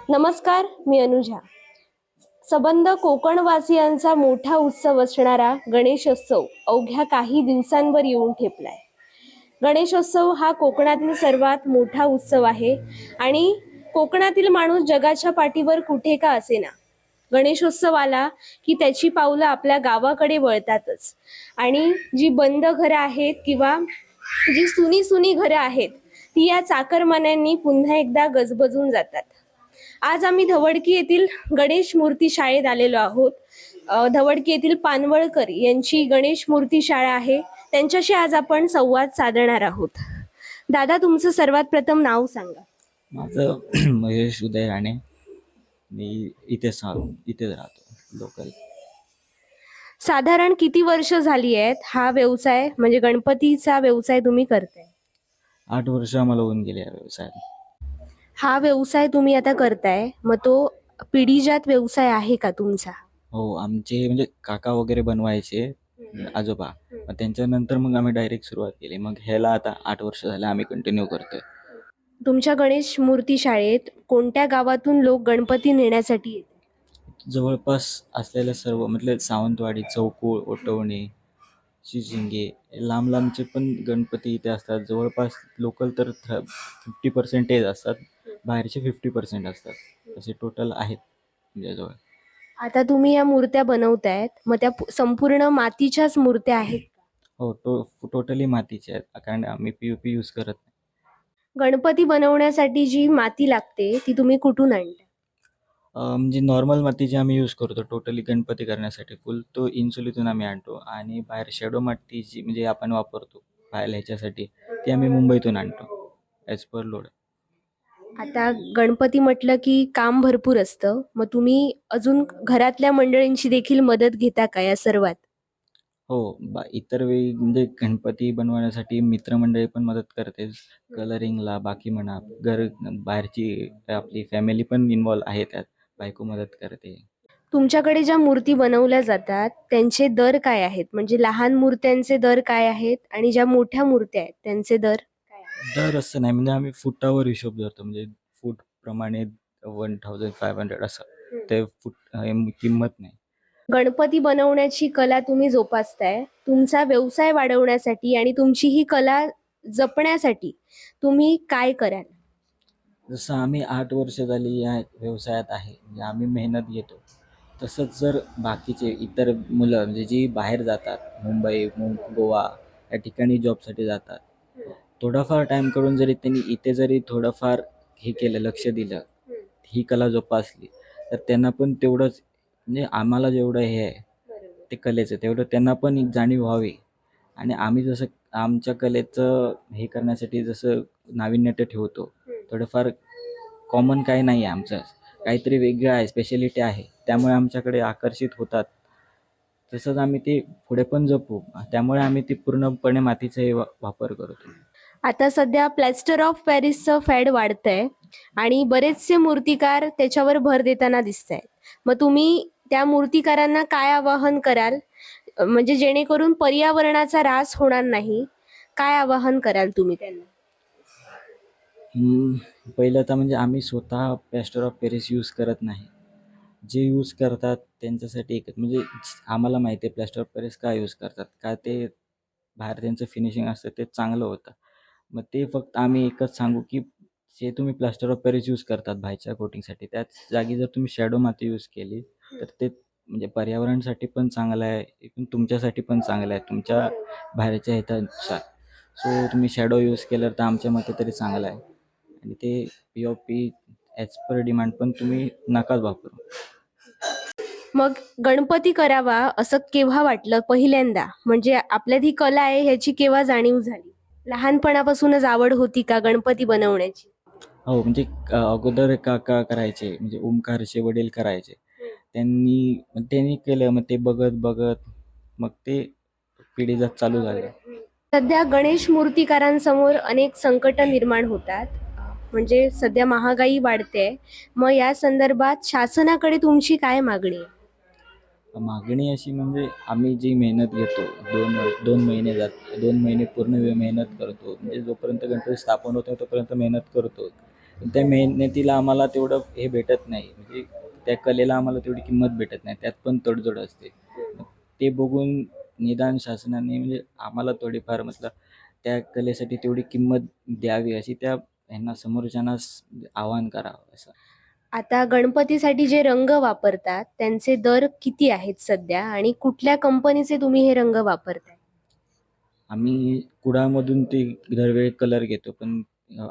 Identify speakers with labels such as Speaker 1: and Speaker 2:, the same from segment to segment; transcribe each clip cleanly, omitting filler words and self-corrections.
Speaker 1: नमस्कार, मी अनुजा. सबंध कोकणवासियांचा मोठा उत्सव असणारा गणेशोत्सव अवघ्या काही दिवसांवर येऊन ठेपलाय. गणेशोत्सव हा कोकणातील सर्वात मोठा उत्सव आहे आणि कोकणातील माणूस जगाच्या पाठीवर कुठे का असेना, गणेशोत्सव आला की त्याची पावलं आपल्या गावाकडे वळतातच. आणि जी बंद घरं आहेत किंवा जी सुनी घरं आहेत ती या चाकरमान्यांनी पुन्हा एकदा गजबजून जातात. आज आम्ही धवडकी येथील गणेश मूर्ती शाळेत आलेलो आहोत. धवडकी येथील पानवळकर यांची गणेश मूर्ती शाळा आहे. त्यांच्याशी आज आपण संवाद साधणार आहोत. दादा, तुमचं सर्वात प्रथम नाव सांगा.
Speaker 2: माझं महेश उदय राणे. मी इथेच राहतो लोकल.
Speaker 1: साधारण किती वर्ष झाली आहेत हा व्यवसाय, म्हणजे गणपतीचा व्यवसाय तुम्ही करताय?
Speaker 2: 8 वर्ष आम्हाला होऊन गेले या व्यवसायात.
Speaker 1: हा व्यवसाय तुम्ही आता करताय, मग तो पिढीजात व्यवसाय आहे का तुमचा?
Speaker 2: हो, आमचे म्हणजे काका वगैरे बनवायचे, आजोबा. मग त्यांच्यानंतर मग आम्ही डायरेक्ट सुरुवात केली. मग ह्याला आता 8 वर्ष झाले आम्ही कंटिन्यू करतोय.
Speaker 1: तुमच्या गणेश मूर्ती शाळेत कोणत्या गावातून लोक गणपती नेण्यासाठी येतात?
Speaker 2: जवळपास असलेल्या सर्व म्हणजे सावंतवाडी, चौकुळ, ओटवणे, शिशिंगे, लांब लांबचे पण गणपती इथे असतात. जवळपास लोकल तर 50% असतात, बाहेरचे 50% असतात. असे टोटल आहेत माझ्याजवळ.
Speaker 1: आता तुम्ही या मूर्त्या बनवतायत, मग त्या संपूर्ण मातीच्याच मूर्त्या आहेत?
Speaker 2: हो, टोटली मातीचे आहेत, कारण आम्ही POP यूज करत नाही.
Speaker 1: गणपती बनवण्यासाठी जी माती लागते ती तुम्ही कुठून आणता?
Speaker 2: म्हणजे नॉर्मल माती जी आम्ही यूज करतो टोटली गणपती करण्यासाठी फुल, तो इंचोलीतून आम्ही आणतो. आणि बाहेर शॅडो माती जी म्हणजे आपण वापरतो बाहेर ह्याच्यासाठी, ती आम्ही मुंबईतून आणतो ॲज पर लोड.
Speaker 1: आता गणपती म्हटलं की काम भरपूर असतं, मग तुम्ही अजून घरातल्या मंडळींची देखील मदत घेता का या सर्वात?
Speaker 2: हो, इतर वेळी म्हणजे गणपती बनवण्यासाठी मित्रमंडळी पण मदत करते. कलरिंगला बाकी म्हणा, बाहेरची आपली फॅमिली पण इन्व्हॉल्व आहे त्यात. बायको मदत करते.
Speaker 1: तुमच्याकडे ज्या मूर्ती बनवल्या जातात त्यांचे दर काय आहेत? म्हणजे लहान मूर्त्यांचे दर काय आहेत आणि ज्या मोठ्या मूर्त्या आहेत त्यांचे दर काय आहेत?
Speaker 2: दर असं नाही, म्हणजे आम्ही फुटावर हिशोब धरतो. म्हणजे फूट प्रमाणे 1500 असं, ते फूट किंमत नाही.
Speaker 1: गणपती बनवण्याची कला तुम्ही जोपासताय. तुमचा व्यवसाय वाढवण्यासाठी आणि तुमची ही कला जपण्यासाठी तुम्ही काय कराल?
Speaker 2: जसं आम्ही 8 वर्ष झाली या व्यवसायात आहे, म्हणजे आम्ही मेहनत घेतो. तसंच जर बाकीचे इतर मुलं म्हणजे जी बाहेर जातात, मुंबई, गोवा या ठिकाणी जॉबसाठी जातात, थोडाफार टाईम काढून जरी त्यांनी इथे जरी थोडंफार हे केलं, लक्ष दिलं, ही कला जोपासली, तर त्यांना पण तेवढंच म्हणजे आम्हाला जेवढं हे आहे ते कलेचं, तेवढं त्यांना पण एक जाणीव व्हावी. आणि आम्ही जसं आमच्या कलेचं हे करण्यासाठी जसं नाविन्यता ठेवतो, थोडंफार कॉमन काही नाही आहे आमचं, काहीतरी वेगळं आहे, स्पेशालिटी आहे, त्यामुळे आमच्याकडे आकर्षित होतात. तसंच आम्ही ते पुढे पण जपू, त्यामुळे आम्ही ती पूर्णपणे मातीचा वापर करतो.
Speaker 1: आता सध्या प्लॅस्टर ऑफ पॅरिसचं फॅड वाढतंय आणि बरेचसे मूर्तिकार त्याच्यावर भर देताना दिसत आहेत. मग तुम्ही त्या मूर्तिकारांना काय आवाहन कराल, म्हणजे जेणेकरून पर्यावरणाचा ऱ्हास होणार नाही, काय आवाहन कराल तुम्ही त्यांना?
Speaker 2: पहिलं तर म्हणजे आम्ही स्वतः प्लॅस्टर ऑफ पॅरिस यूज करत नाही. जे यूज करतात त्यांच्यासाठी एकच, म्हणजे आम्हाला माहिती आहे प्लॅस्टर ऑफ पॅरिस का यूज करतात, का ते बाहेर त्यांचं फिनिशिंग असतं ते चांगलं होतं. मग ते फक्त आम्ही एकच सांगू की जे तुम्ही प्लॅस्टर ऑफ पॅरिस यूज करतात बाहेरच्या कोटिंगसाठी, त्याच जागी जर तुम्ही शॅडो माती यूज केली तर ते म्हणजे पर्यावरणासाठी पण चांगलं आहे, एकूण तुमच्यासाठी पण चांगलं आहे, तुमच्या बाहेरच्या ह्याच्यानुसार. सो तुम्ही शॅडो यूज केलं तर आमच्या मते तरी चांगलं आहे. आणि ते POP ॲज पर डिमांड, पण तुम्ही नकाच वापरू.
Speaker 1: मग गणपती करावा असं केव्हा वाटलं पहिल्यांदा? म्हणजे आपल्यात ही कला आहे ह्याची केव्हा जाणीव झाली? लहानपणापासूनच आवड होती का गणपती बनवण्याची?
Speaker 2: हो, म्हणजे अगोदर काका करायचे, म्हणजे ओमकारचे वडील करायचे. त्यांनी केलं, मग ते बघत मग ते पिढी जात चालू झालं.
Speaker 1: सध्या गणेश मूर्तिकारांसमोर अनेक संकट निर्माण होतात. म्हणजे सध्या महागाई वाढते. मग या संदर्भात शासनाकडे तुमची काय मागणी आहे?
Speaker 2: मागणी अशी म्हणजे आम्ही जी मेहनत घेतो, 2 महिने पूर्ण वेळ मेहनत करतो. म्हणजे जोपर्यंत गणपती स्थापन होतो तोपर्यंत मेहनत करतो. पण त्या मेहनतीला आम्हाला तेवढं हे भेटत नाही. म्हणजे त्या कलेला आम्हाला तेवढी किंमत भेटत नाही. त्यात पण तडजोड असते. मग ते बघून निदान शासनाने म्हणजे आम्हाला थोडीफार मतलब त्या कलेसाठी तेवढी किंमत द्यावी, अशी त्या ह्यांना समोरच्यांना आवाहन करावं असं.
Speaker 1: आता गणपतीसाठी जे रंग वापरतात त्यांचे दर किती आहेत सध्या आणि कुठल्या कंपनीचे तुम्ही हे रंग वापरताय?
Speaker 2: आम्ही कुडाळमधून ते दरवेळी कलर घेतो, पण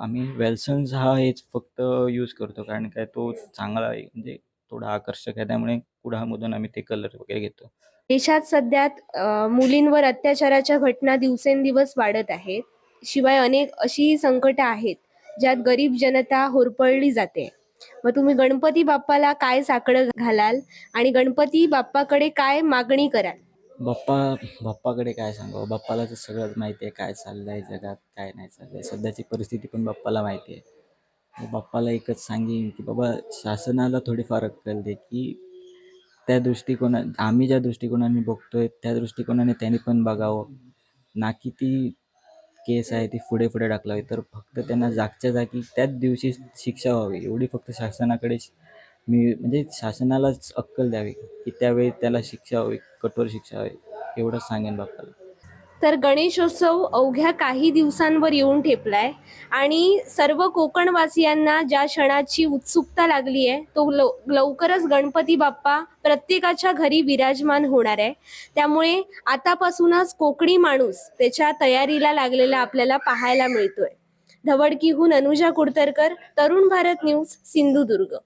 Speaker 2: आम्ही वेल्सन्स हा हेच फक्त यूज करतो, कारण काय तो चांगला आहे, म्हणजे थोडा आकर्षक आहे. त्यामुळे कुडाळमधून आम्ही ते कलर वगैरे घेतो.
Speaker 1: देशात सध्या मुलींवर अत्याचाराच्या घटना दिवसेंदिवस वाढत आहेत. शिवाय अनेक अशी संकटं आहेत ज्यात गरीब जनता होरपळली जाते. मग तुम्ही गणपती बाप्पाला काय साकडं घालाल आणि गणपती बाप्पाकडे काय मागणी कराल?
Speaker 2: बाप्पाकडे काय सांगावं? बाप्पाला तर सगळंच माहिती आहे, काय चाललंय जगात, काय नाही चाललंय. सध्याची परिस्थिती पण बाप्पाला माहिती आहे. मग बाप्पाला एकच सांगेन, की बाबा शासनाला थोडीफार अक्कल दे, की आम्ही ज्या दृष्टिकोनाने बघतोय त्या दृष्टिकोनाने त्यांनी पण बघावं. ना की ती केस आहे ती पुढे ढकलावी, तर फक्त त्यांना जागच्या जागी त्याच दिवशी शिक्षा व्हावी, एवढी फक्त शासनाकडे मी म्हणजे शासनालाच अक्कल द्यावी, की त्यावेळी त्याला शिक्षा व्हावी, कठोर शिक्षा व्हावी, एवढंच सांगेन बाप्पाला.
Speaker 1: तर गणेशोत्सव अवघ्या काही दिवसांवर येऊन ठेपलाय आणि सर्व कोकणवासियांना ज्या क्षणाची उत्सुकता लागली आहे तो लवकरच गणपती बाप्पा प्रत्येकाच्या घरी विराजमान होणार आहे. त्यामुळे आतापासूनच कोकणी माणूस त्याच्या तयारीला लागलेला आपल्याला पाहायला मिळतोय. धवडकीहून अनुजा कुडतरकर, तरुण भारत न्यूज, सिंधुदुर्ग.